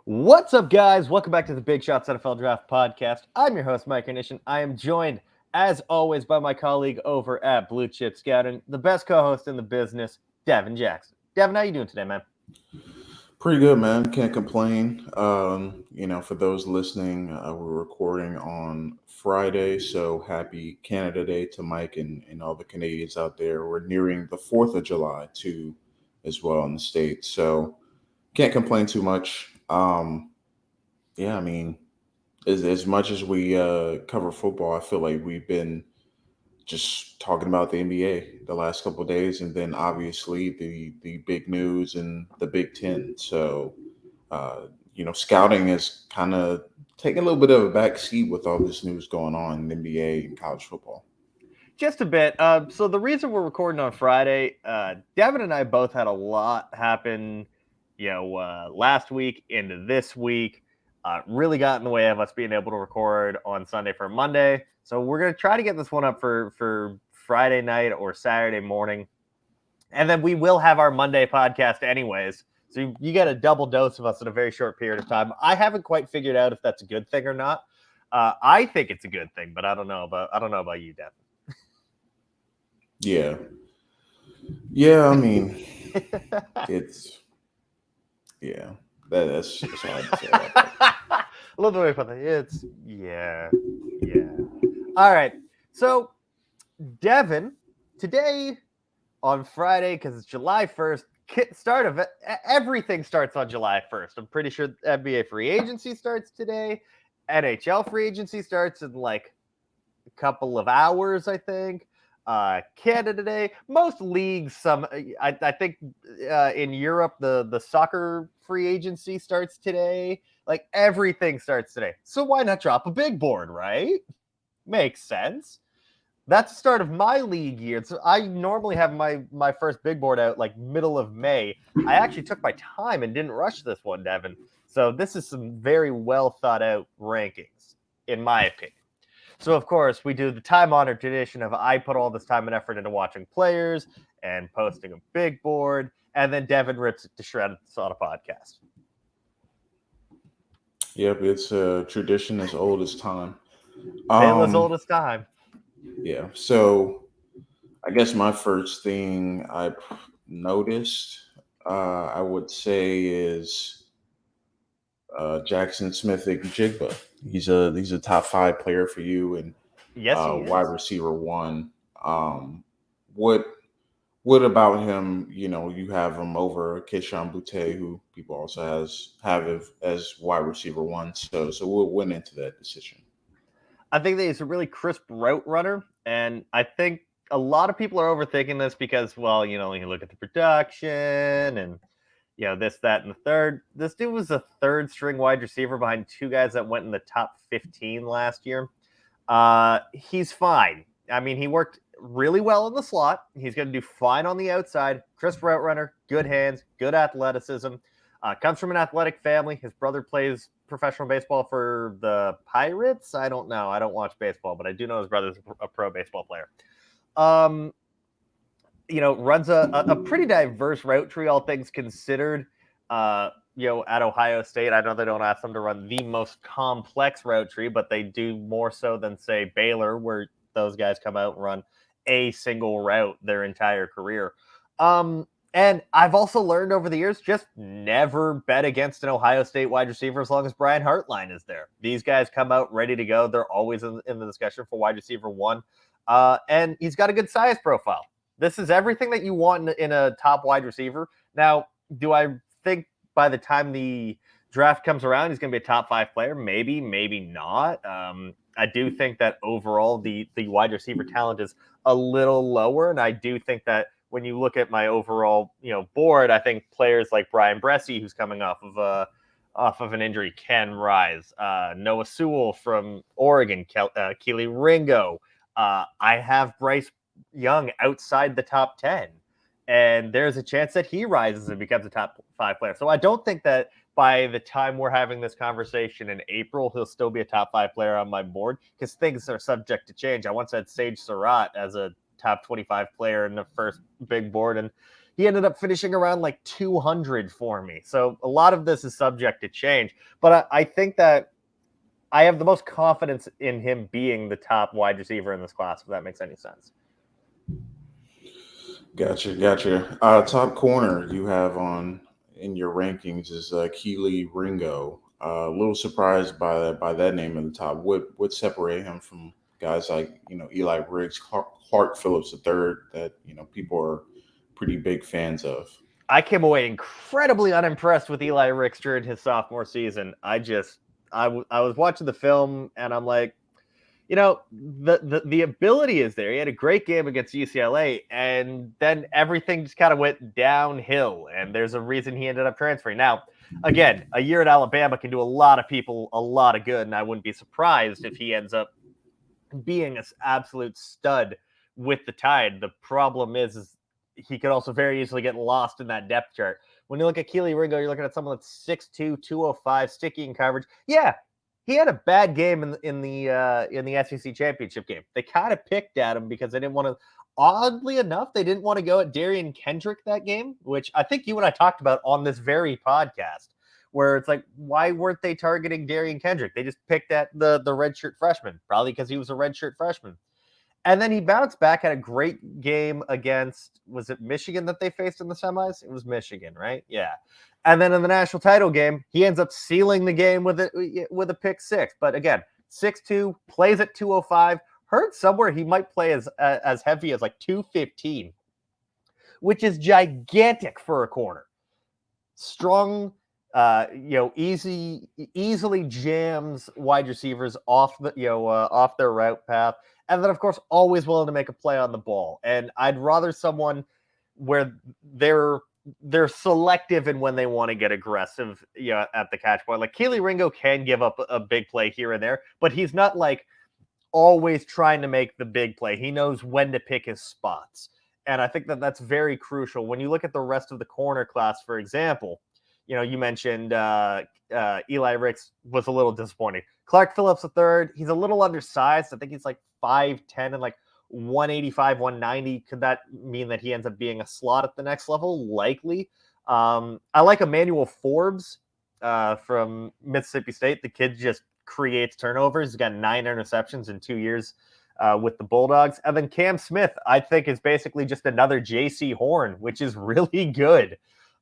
What's up, guys? Welcome back to the Big Shots NFL Draft Podcast. I'm your host, Mike and Devin. I am joined, as always, by my colleague over at Blue Chip Scouting, the best co-host in the business, Devin Jackson. Devin, how you doing today, man? Pretty good, man. Can't complain. For those listening, we're recording on Friday, so happy Canada Day to Mike and all the Canadians out there. We're nearing the 4th of July, too, as well in the States. So can't complain too much. Yeah, I mean, as much as we cover football, I feel like we've been just talking about the NBA the last couple of days, and then obviously the big news and the Big Ten. So, scouting is kind of taking a little bit of a back seat with all this news going on in NBA and college football. Just a bit. So the reason we're recording on Friday, Devin and I both had a lot happen, last week into this week. Really got in the way of us being able to record on Sunday for Monday. So we're gonna try to get this one up for Friday night or Saturday morning, and then we will have our Monday podcast anyways. So you get a double dose of us in a very short period of time. I haven't quite figured out if that's a good thing or not. I think it's a good thing, but I don't know about you, Devin. Yeah, yeah. I mean, it's yeah. That's hard to say about that. I love the way you put that. It's yeah. All right. So, Devin, today on Friday, because it's July 1st, start of it, everything starts on July 1st. I'm pretty sure NBA free agency starts today. NHL free agency starts in like a couple of hours, I think. Canada Day. Most leagues, I think in Europe, the soccer free agency starts today. Like everything starts today. So why not drop a big board, right? Makes sense. That's the start of my league year. So I normally have my first big board out like middle of May. I actually took my time and didn't rush this one, Devin. So this is some very well thought out rankings, in my opinion. So, of course, we do the time honored tradition of I put all this time and effort into watching players and posting a big board, and then Devin rips it to shreds on a podcast. Yep, it's a tradition as old as time. Tale as Um, old as time. yeah. So I guess my first thing I noticed, I would say, is Jackson Smith Jigba. He's a top five player for you and Yes, he wide is. receiver one. Um, what what about him? You have him over Keishawn Butte, who people also have as wide receiver one. So what went into that decision? I think that he's a really crisp route runner, and I think a lot of people are overthinking this because, well, you look at the production and this, that, and the third. This dude was a third string wide receiver behind two guys that went in the top 15 last year. He's fine. I mean, he worked really well in the slot. He's going to do fine on the outside. Crisp route runner, good hands, good athleticism. Comes from an athletic family. His brother plays professional baseball for the Pirates. I don't know. I don't watch baseball, but I do know his brother's a pro baseball player. Um, runs a pretty diverse route tree, all things considered. At Ohio State, I know they don't ask them to run the most complex route tree, but they do more so than, say, Baylor, where those guys come out and run a single route their entire career. And I've also learned over the years, just never bet against an Ohio State wide receiver as long as Brian Hartline is there. These guys come out ready to go. They're always in the discussion for wide receiver one. And he's got a good size profile. This is everything that you want in a top wide receiver. Now, do I think by the time the draft comes around, he's going to be a top five player? Maybe, maybe not. I do think that overall the wide receiver talent is a little lower, and I do think that when you look at my overall board, I think players like Brian Bressie, who's coming off of an injury, can rise. Noah Sewell from Oregon, Keely Ringo. I have Bryce Young outside the top 10. And there's a chance that he rises and becomes a top five player. So I don't think that by the time we're having this conversation in April, he'll still be a top five player on my board because things are subject to change. I once had Sage Surratt as a top 25 player in the first big board, and He ended up finishing around like 200 for me. So a lot of this is subject to change. But I think that I have the most confidence in him being the top wide receiver in this class, if that makes any sense. Gotcha. Top corner you have on in your rankings is Keely Ringo. A little surprised by that name in the top. What would separate him from guys like Eli Riggs, Clark Phillips III that people are pretty big fans of? I came away incredibly unimpressed with Eli Ricks during his sophomore season. I was watching the film and I'm like, the ability is there. He had a great game against UCLA, and then everything just kind of went downhill. And there's a reason he ended up transferring. Now, again, a year at Alabama can do a lot of people a lot of good, and I wouldn't be surprised if he ends up being an absolute stud with the Tide. The problem is he could also very easily get lost in that depth chart. When you look at Keely Ringo, you're looking at someone that's 6'2", 205, sticky in coverage. Yeah, he had a bad game in the SEC championship game. They kind of picked at him because they didn't want to. Oddly enough, they didn't want to go at Darian Kendrick that game, which I think you and I talked about on this very podcast. Where it's like, why weren't they targeting Darian Kendrick? They just picked at the redshirt freshman, probably because he was a redshirt freshman. And then he bounced back, had a great game against, was it Michigan that they faced in the semis? It was Michigan, right? Yeah. And then in the national title game, he ends up sealing the game with a pick six. But again, 6'2", plays at 205. Heard somewhere he might play as heavy as like 215, which is gigantic for a corner. Strong, easily jams wide receivers off off their route path. And then, of course, always willing to make a play on the ball. And I'd rather someone where they're selective in when they want to get aggressive, at the catch point. Like Keely Ringo can give up a big play here and there, but he's not like always trying to make the big play. He knows when to pick his spots. And I think that that's very crucial. When you look at the rest of the corner class, for example, you mentioned Eli Ricks was a little disappointing. Clark Phillips III, he's a little undersized. I think he's like 5'10" and like 185, 190. Could that mean that he ends up being a slot at the next level? Likely. I like Emmanuel Forbes from Mississippi State. The kid just creates turnovers. He's got 9 interceptions in 2 years with the Bulldogs. And then Cam Smith, I think, is basically just another J.C. Horn, which is really good.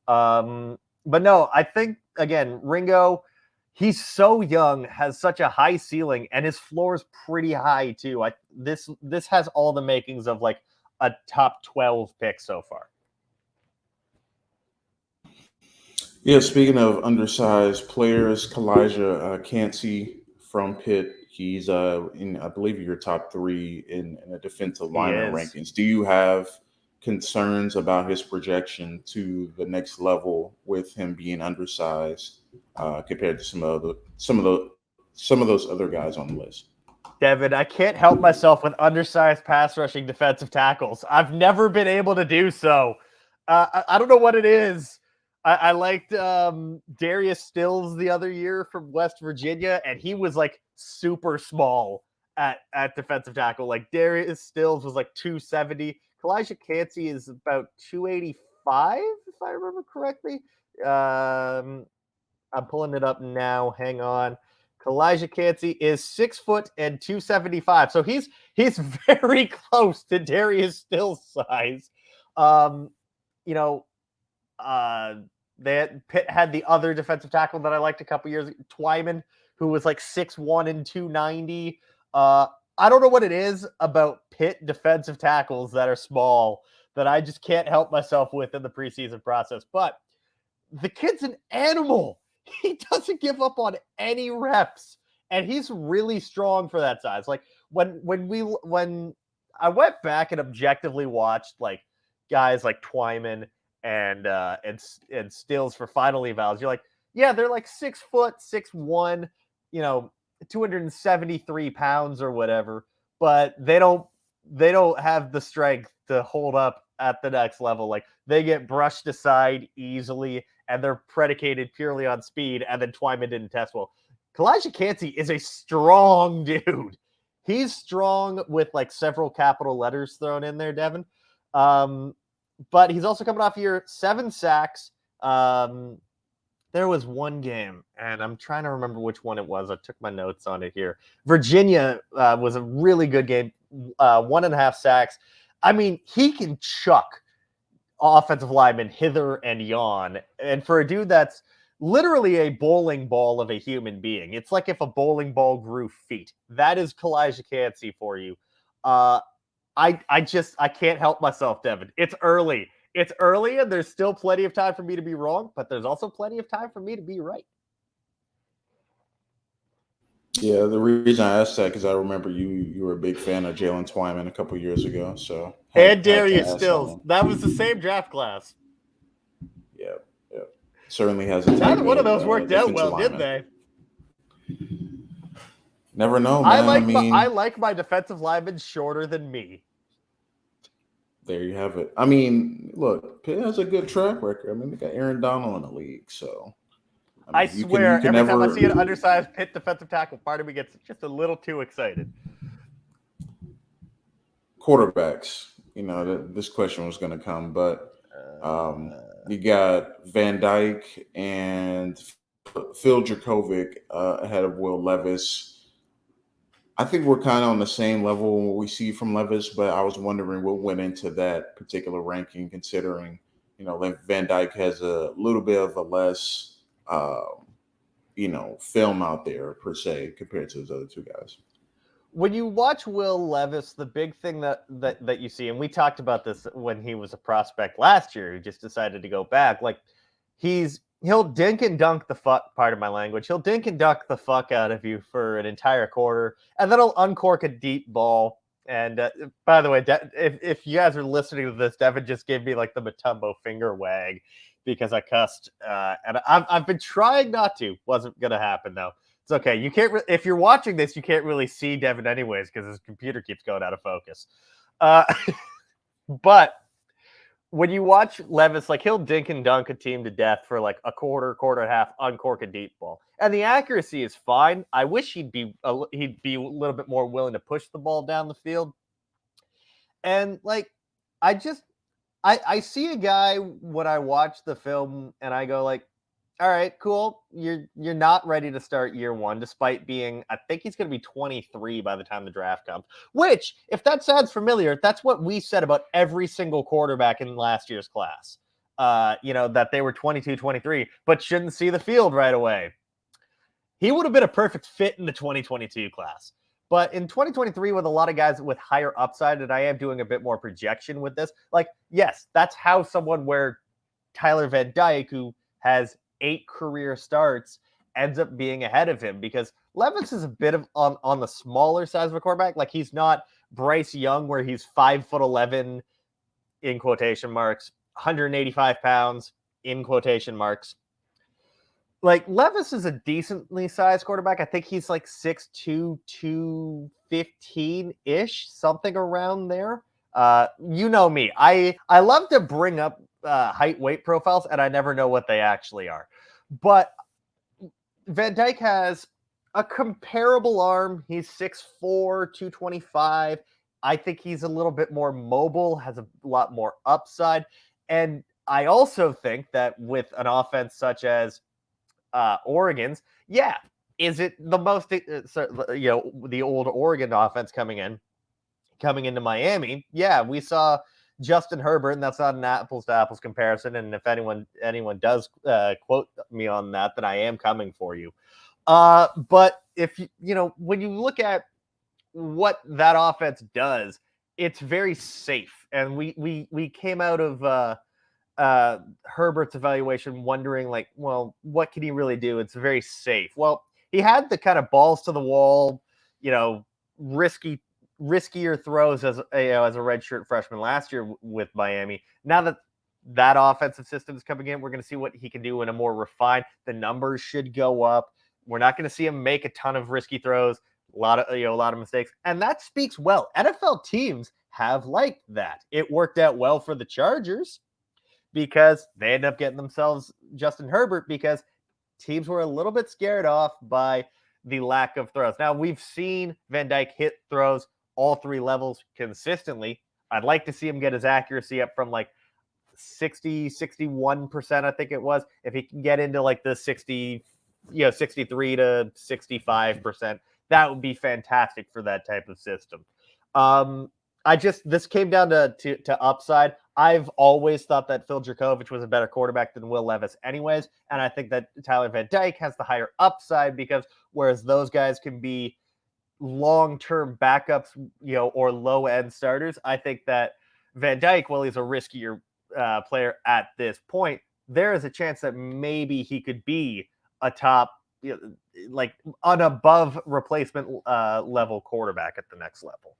But no, I think, again, Ringo, he's so young, has such a high ceiling, and his floor is pretty high, too. This has all the makings of, like, a top 12 pick so far. Yeah, speaking of undersized players, Kalijah Cansey from Pitt, he's in, I believe, your top 3 in the defensive lineman rankings. Do you have concerns about his projection to the next level with him being undersized compared to some of those other guys on the list? Devin, I can't help myself with undersized pass rushing defensive tackles. I've never been able to do so. I don't know what it is. I liked Darius Stills the other year from West Virginia, and he was like super small at defensive tackle. Like Darius Stills was like 270. Kalijah Cansey is about 285, if I remember correctly. I'm pulling it up now. Hang on. Kalijah Cansey is 6 foot and 275. So he's very close to Darius Stills' size. Pitt had the other defensive tackle that I liked a couple years ago, Twyman, who was like 6'1" and 290. I don't know what it is about Pitt defensive tackles that are small that I just can't help myself with in the preseason process. But the kid's an animal. He doesn't give up on any reps, and he's really strong for that size. Like when I went back and objectively watched like guys like Twyman and Stills for final evals, you're like, yeah, they're like 6 foot, 6'1", 273 pounds or whatever, but they don't have the strength to hold up at the next level. Like they get brushed aside easily and they're predicated purely on speed. And then Twyman didn't test well. Kalijah Cansey is a strong dude. He's strong with like several capital letters thrown in there, Devin. but he's also coming off here 7 sacks. There was one game, and I'm trying to remember which one it was. I took my notes on it here. Virginia was a really good game, 1.5 sacks. I mean, he can chuck offensive linemen hither and yon. And for a dude that's literally a bowling ball of a human being, it's like if a bowling ball grew feet. That is Kalijah Cansey for you. Uh, I can't help myself, Devin. It's early. It's early, and there's still plenty of time for me to be wrong, but there's also plenty of time for me to be right. Yeah, the reason I asked that because I remember you were a big fan of Jalen Twyman a couple years ago, so And had to Darius ask that Stills. one. That was the same draft class. Yeah, yeah, certainly has a type Neither one of of those worked out defensive well, did lineman. they? Never know, I man. I like mean, my defensive linemen shorter than me. there you have it. I mean, look, Pitt has a good track record. I mean, they got Aaron Donald in the league, so I I mean, you swear, can every time I never see an undersized Pitt defensive tackle, part of me gets just a little too excited. quarterbacks. You know, this question was going to come, but you got Van Dyke and Phil Dracovic ahead of Will Levis. I think we're kind of on the same level when what we see from Levis, but I was wondering what went into that particular ranking, considering like Van Dyke has a little bit of a less film out there per se compared to those other two guys. When you watch Will Levis, the big thing that you see, and we talked about this when he was a prospect last year, who just decided to go back. Like he'll dink and dunk the fuck. Part of my language. He'll dink and dunk the fuck out of you for an entire quarter, and then he'll uncork a deep ball. And by the way, if you guys are listening to this, Devin just gave me like the Matumbo finger wag because I cussed, and I've been trying not to. Wasn't gonna happen though. It's okay. You can't. If you're watching this, you can't really see Devin anyways because his computer keeps going out of focus. Uh, but when you watch Levis, like he'll dink and dunk a team to death for like a quarter, quarter and a half, uncork a deep ball, and the accuracy is fine. I wish he'd be a little bit more willing to push the ball down the field. And like, I just I see a guy when I watch the film and I go like, all right, cool. You're not ready to start year one, despite being, I think he's going to be 23 by the time the draft comes. Which, if that sounds familiar, that's what we said about every single quarterback in last year's class. That they were 22, 23, but shouldn't see the field right away. He would have been a perfect fit in the 2022 class. But in 2023, with a lot of guys with higher upside, and I am doing a bit more projection with this, like, yes, that's how someone where Tyler Van Dyke, who has 8 career starts, ends up being ahead of him because Levis is a bit of on the smaller size of a quarterback. Like he's not Bryce Young, where he's 5'11" in quotation marks, 185 pounds in quotation marks. Like Levis is a decently sized quarterback. I think he's like 6'2", 215-ish, something around there. You know me. I love to bring up height weight profiles, and I never know what they actually are. But Van Dyke has a comparable arm. He's 6'4", 225. I think he's a little bit more mobile, has a lot more upside. And I also think that with an offense such as Oregon's, yeah, is it the most, the old Oregon offense coming into Miami? Yeah, we saw Justin Herbert, and that's not an apples to apples comparison. And if anyone does quote me on that, then I am coming for you. But if when you look at what that offense does, it's very safe. And we came out of Herbert's evaluation wondering like, well, what can he really do? It's very safe. Well, he had the kind of balls to the wall, riskier throws as as a redshirt freshman last year with Miami. Now that offensive system is coming in, we're going to see what he can do in a more refined. The numbers should go up. We're not going to see him make a ton of risky throws, a lot of mistakes, and that speaks well. NFL teams have liked that. It worked out well for the Chargers because they ended up getting themselves Justin Herbert because teams were a little bit scared off by the lack of throws. Now, we've seen Van Dyke hit throws all 3 levels consistently. I'd like to see him get his accuracy up from like 61%, I think it was. If he can get into like the 63 to 65%, that would be fantastic for that type of system. This came down to upside. I've always thought that Phil Dracovic was a better quarterback than Will Levis anyways, and I think that Tyler Van Dyke has the higher upside because whereas those guys can be long-term backups, or low-end starters, I think that Van Dyke, while he's a riskier player at this point, there is a chance that maybe he could be a top, like an above replacement level quarterback at the next level.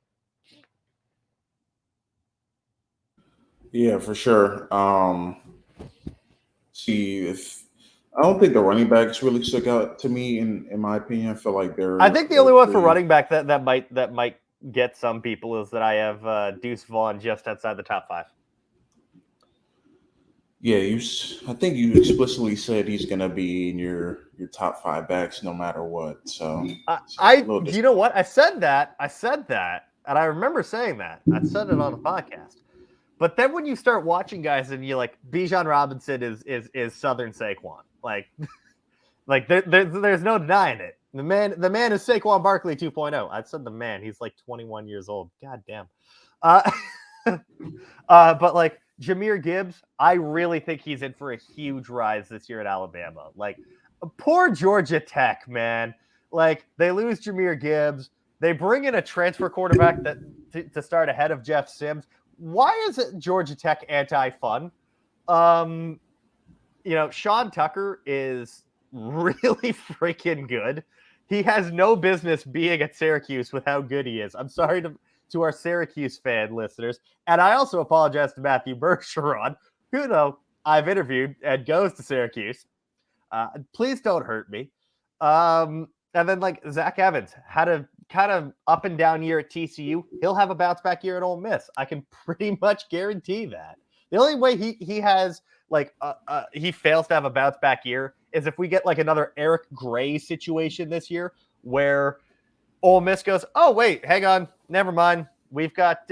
Yeah, for sure. See, if I don't think the running backs really stuck out to me in my opinion. I feel like I think the only one for running back that might get some people is that I have Deuce Vaughn just outside the top 5. Yeah, I think you explicitly said he's gonna be in your top 5 backs no matter what. So you know what? I said that, and I remember saying that. I said it on the podcast. But then when you start watching guys and you're like, Bijan Robinson is Southern Saquon, like there's no denying it. The man is Saquon Barkley 2.0. I said the man. He's like 21 years old. God damn. But like Jahmyr Gibbs, I really think he's in for a huge rise this year at Alabama. Like, poor Georgia Tech, man. Like, they lose Jahmyr Gibbs. They bring in a transfer quarterback to start ahead of Jeff Sims. Why is it Georgia Tech anti-fun? Sean Tucker is really freaking good. He has no business being at Syracuse with how good he is. I'm sorry to our Syracuse fan listeners. And I also apologize to Matthew Bergeron, who, I've interviewed and goes to Syracuse. Please don't hurt me. And then, like, Zach Evans had a kind of up and down year at TCU. He'll have a bounce back year at Ole Miss. I can pretty much guarantee that. The only way he has, like, he fails to have a bounce back year is if we get, like, another Eric Gray situation this year where Ole Miss goes, oh, wait, hang on, never mind. We've got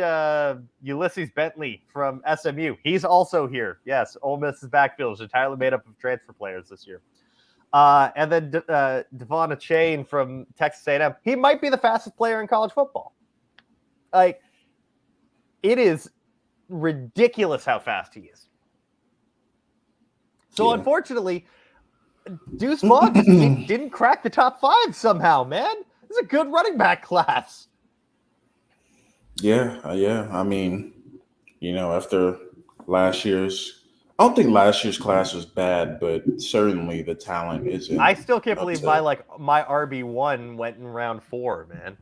Ulysses Bentley from SMU. He's also here. Yes, Ole Miss's backfield is entirely made up of transfer players this year. And then Devon Achane from Texas A&M. He might be the fastest player in college football. Like, it is ridiculous how fast he is. So, Unfortunately, Deuce Vaughn didn't crack the top 5 somehow, man. It's a good running back class. Yeah. I mean, after last year's, I don't think last year's class was bad, but certainly the talent isn't. I still can't believe my RB1 went in round 4, man.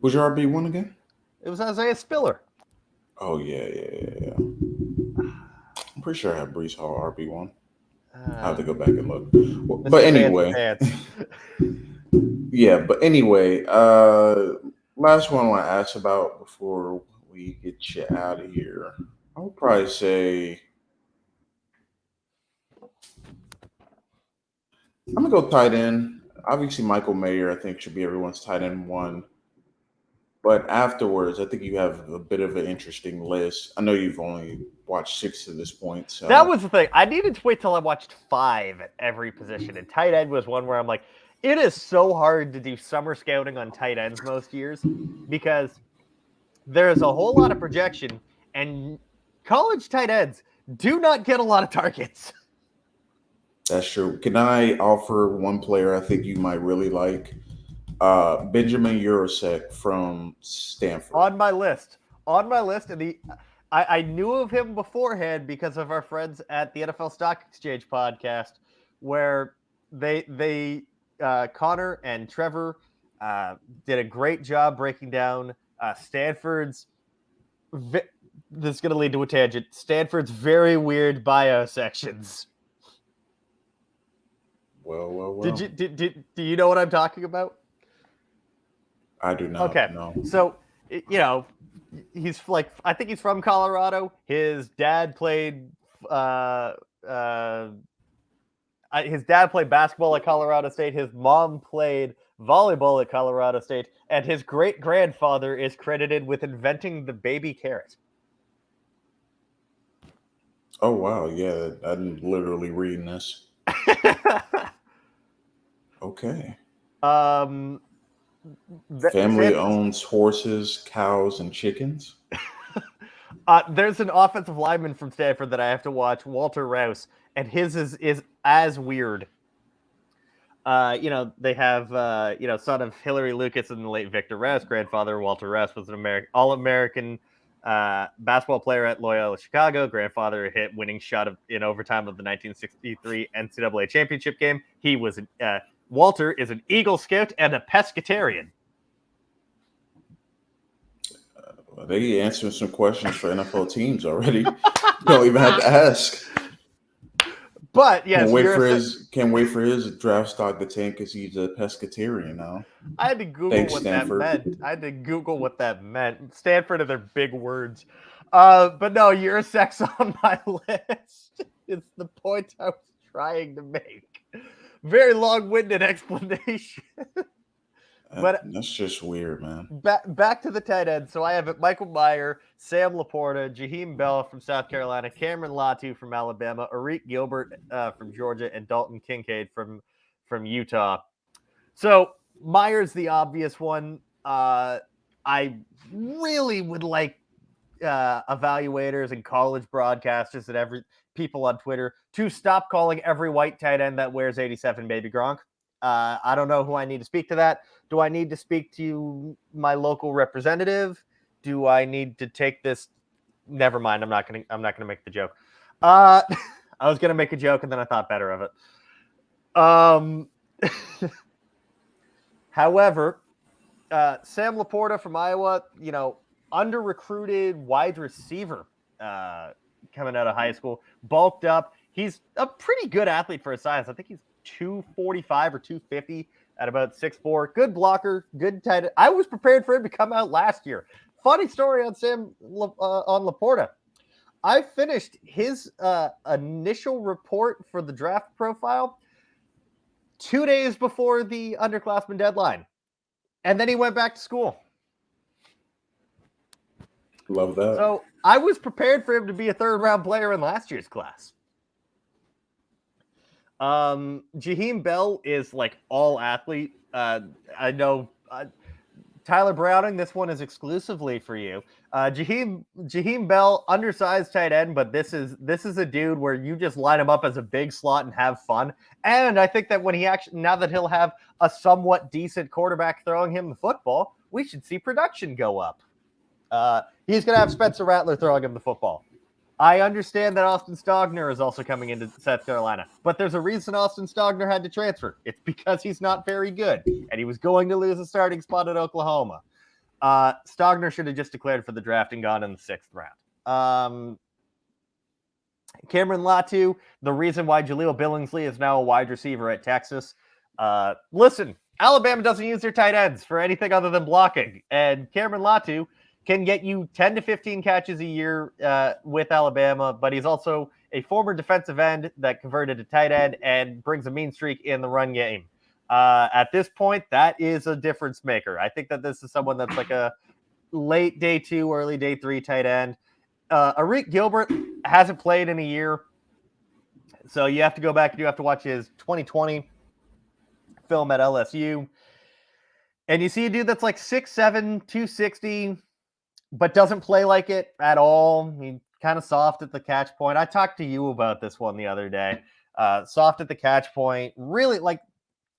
Was your RB1 again? It was Isaiah Spiller. Oh, yeah. I'm pretty sure I have Breece Hall RB1. I have to go back and look. But anyway. Yeah, but anyway, last one I want to ask about before we get you out of here. I would probably say I'm going to go tight end. Obviously, Michael Mayer, I think, should be everyone's tight end 1. But afterwards, I think you have a bit of an interesting list. I know you've only watched 6 to this point. So that was the thing. I needed to wait till I watched 5 at every position. And tight end was one where I'm like, it is so hard to do summer scouting on tight ends most years because there's a whole lot of projection, and college tight ends do not get a lot of targets. That's true. Can I offer one player I think you might really like? Benjamin Urasek from Stanford. On my list. And I knew of him beforehand because of our friends at the NFL Stock Exchange podcast, where they Connor and Trevor did a great job breaking down Stanford's. This is going to lead to a tangent. Stanford's very weird bio sections. Well. Do you know what I'm talking about? I do not. Okay. No. So, he's like, I think he's from Colorado. His dad played basketball at Colorado State. His mom played volleyball at Colorado State, and his great-grandfather is credited with inventing the baby carrot. Oh wow, yeah, I'm literally reading this. Okay. um, Family San, owns horses, cows, and chickens. there's an offensive lineman from Stanford that I have to watch, Walter Rouse, and his is as weird. They have, son of Hillary Lucas and the late Victor Rouse. Grandfather Walter Rouse was an All-American basketball player at Loyola Chicago. Grandfather hit winning shot in overtime of the 1963 NCAA championship game. Walter is an Eagle Scout and a pescatarian. They answering some questions for NFL teams already. You don't even have to ask. But yes, Can't wait for his draft stock to tank because he's a pescatarian now. I had to Google Thanks, what that Stanford. meant. Stanford and their big words. But no, your sex on my list. It's the point I was trying to make. Very long-winded explanation. But That's just weird, man. back to the tight end. So I have it: Michael Mayer, Sam Laporta, Jaheim Bell from South Carolina, Cameron Latu from Alabama, Arik Gilbert from Georgia, and Dalton Kincaid from Utah. So Meyer's the obvious one. I really would like evaluators and college broadcasters and people on Twitter to stop calling every white tight end that wears 87 baby Gronk. I don't know who I need to speak to that. Do I need to speak to my local representative? Do I need to take this? Never mind. I'm not gonna make the joke. I was gonna make a joke and then I thought better of it. However, Sam Laporta from Iowa, under recruited wide receiver coming out of high school, bulked up. He's a pretty good athlete for his size. I think he's 245 or 250 at about 6'4". Good blocker, good tight end. I was prepared for him to come out last year. Funny story on on Laporta. I finished his initial report for the draft profile 2 days before the underclassmen deadline. And then he went back to school. Love that. So I was prepared for him to be a third-round player in last year's class. Jaheim Bell is like all athlete. I know Tyler Browning, this one is exclusively for you. Jaheim Bell, undersized tight end, but this is a dude where you just line him up as a big slot and have fun. And I think that now that he'll have a somewhat decent quarterback throwing him the football, we should see production go up. He's going to have Spencer Rattler throwing him the football. I understand that Austin Stogner is also coming into South Carolina, but there's a reason Austin Stogner had to transfer. It's because he's not very good, and he was going to lose a starting spot at Oklahoma. Stogner should have just declared for the draft and gone in the 6th round. Cameron Latu, the reason why Jaleel Billingsley is now a wide receiver at Texas. Listen, Alabama doesn't use their tight ends for anything other than blocking, and Cameron Latu can get you 10 to 15 catches a year with Alabama, but he's also a former defensive end that converted to tight end and brings a mean streak in the run game. At this point, that is a difference maker. I think that this is someone that's like a late day 2, early day 3 tight end. Arik Gilbert hasn't played in a year, so you have to go back and you have to watch his 2020 film at LSU. And you see a dude that's like 6'7", 260, but doesn't play like it at all. He's kind of soft at the catch point. I talked to you about this one the other day. Soft at the catch point. Really, like,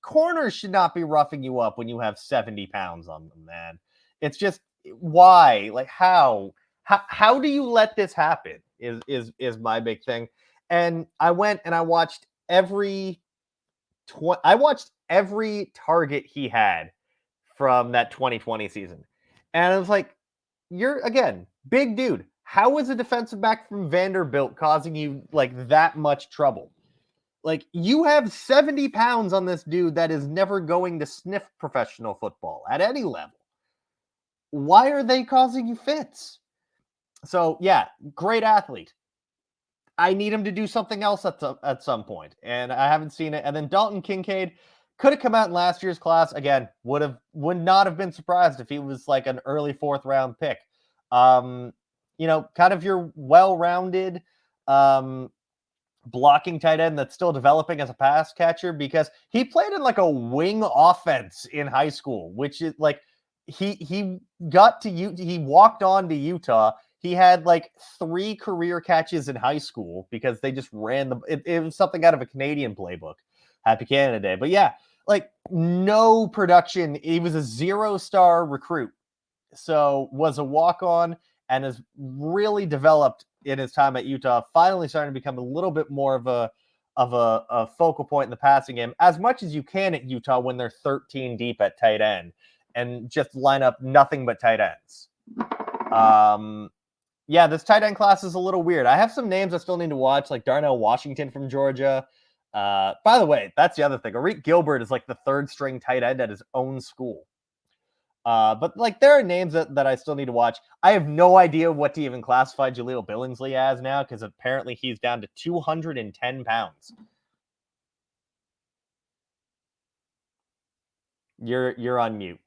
corners should not be roughing you up when you have 70 pounds on them, man. It's just, why? Like, how do you let this happen is my big thing. And I went and I watched every target he had from that 2020 season. And I was like, you're, again, big dude. How is a defensive back from Vanderbilt causing you like that much trouble? Like, you have 70 pounds on this dude that is never going to sniff professional football at any level. Why are they causing you fits? So, yeah, great athlete. I need him to do something else at some point, and I haven't seen it. And then Dalton Kincaid could have come out in last year's class. Again, would not have been surprised if he was like an early 4th round pick. Kind of your well-rounded blocking tight end that's still developing as a pass catcher, because he played in like a wing offense in high school, which is like he walked on to Utah. He had like 3 career catches in high school because they just ran it was something out of a Canadian playbook. Happy Canada Day. But yeah, like no production. He was a 0-star recruit. So was a walk-on and has really developed in his time at Utah, finally starting to become a little bit more of a focal point in the passing game, as much as you can at Utah when they're 13 deep at tight end and just line up nothing but tight ends. Yeah, this tight end class is a little weird. I have some names I still need to watch, like Darnell Washington from Georgia. By the way, that's the other thing. Arik Gilbert is like the 3rd string tight end at his own school. But like there are names that I still need to watch. I have no idea what to even classify Jaleel Billingsley as now, because apparently he's down to 210 pounds. You're on mute.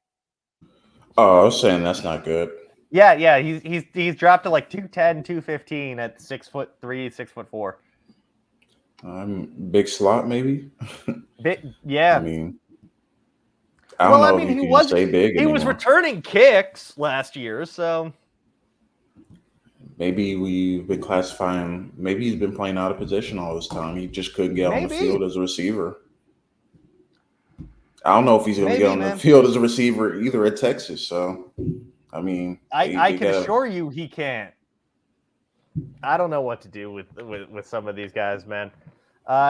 Oh, I was saying that's not good. Yeah, he's dropped to like 210, 215 at 6'3", 6'4". Big slot maybe. Yeah. I mean, I don't know if you can say big anymore. He was returning kicks last year, so maybe we've been classifying. Maybe he's been playing out of position all this time. He just couldn't get on the field as a receiver. I don't know if he's going to get on the field as a receiver either at Texas. So, I mean, I can assure you he can't. I don't know what to do with some of these guys, man.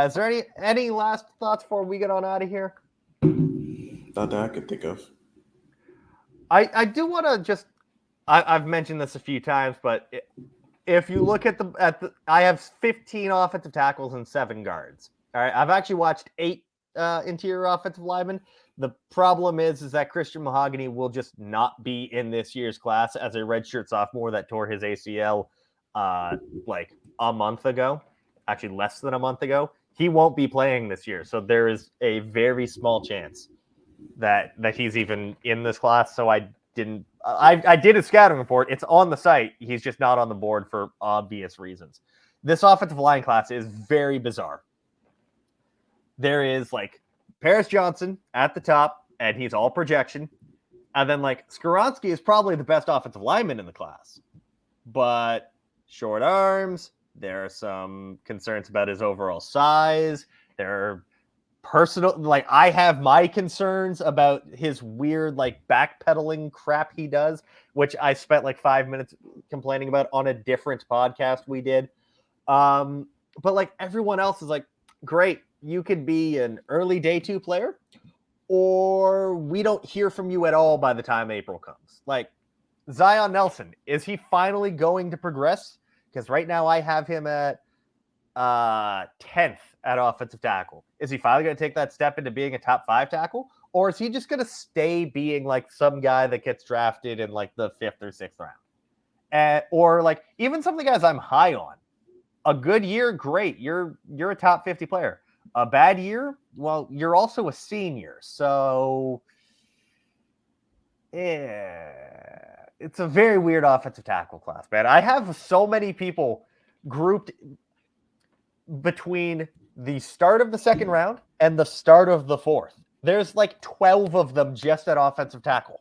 Is there any last thoughts before we get on out of here? Not that I could think of. I do want to just. I've mentioned this a few times, but if you look at the, I have 15 offensive tackles and 7 guards. All right, I've actually watched 8 interior offensive linemen. The problem is that Christian Mahogany will just not be in this year's class as a redshirt sophomore that tore his ACL like a month ago, actually less than a month ago. He won't be playing this year, so there is a very small chance that he's even in this class. So I did a scouting report. It's on the site. He's just not on the board for obvious reasons. This offensive line class is very bizarre. There is like Paris Johnson at the top, and he's all projection. And then like Skoronski is probably the best offensive lineman in the class, but short arms. There are some concerns about his overall size. There are personal, like I have my concerns about his weird like backpedaling crap he does, which I spent like 5 minutes complaining about on a different podcast we did. But like everyone else is like, great, you could be an early day 2 player, or we don't hear from you at all by the time April comes. Like Zion Nelson, is he finally going to progress? Because right now I have him at 10th at offensive tackle. Is he finally going to take that step into being a top 5 tackle? Or is he just going to stay being like some guy that gets drafted in like the 5th or 6th round? Or like even some of the guys I'm high on. A good year, great. You're a top 50 player. A bad year, well, you're also a senior. So yeah, it's a very weird offensive tackle class, man. I have so many people grouped between the start of the 2nd round and the start of the 4th. There's like 12 of them just at offensive tackle.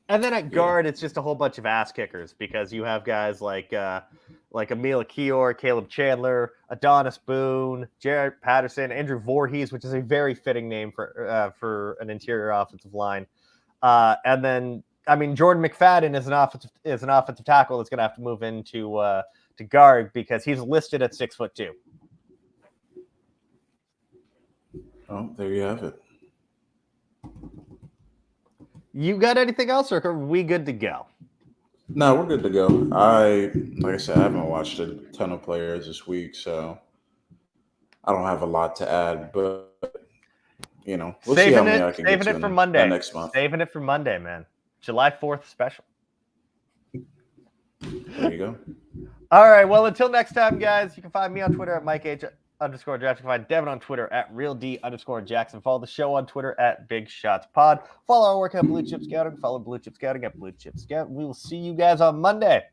And then at guard, it's just a whole bunch of ass kickers because you have guys like Emil Kior, Caleb Chandler, Adonis Boone, Jared Patterson, Andrew Voorhees, which is a very fitting name for an interior offensive line. And then, I mean, Jordan McFadden is an offensive tackle that's going to have to move into to guard because he's listed at 6'2". Oh, there you have it. You got anything else, or are we good to go? No, we're good to go. Like I said, I haven't watched a ton of players this week, so I don't have a lot to add. But you know, we'll see how many I can get to for Monday next month. Saving it for Monday, man. July 4th special. There you go. All right. Well, until next time, guys, you can find me on Twitter at MikeH_Jackson. You can find Devin on Twitter at RealD_Jackson. Follow the show on Twitter at Big Shots Pod. Follow our work at Blue Chip Scouting. Follow Blue Chip Scouting at Blue Chip Scout. We will see you guys on Monday.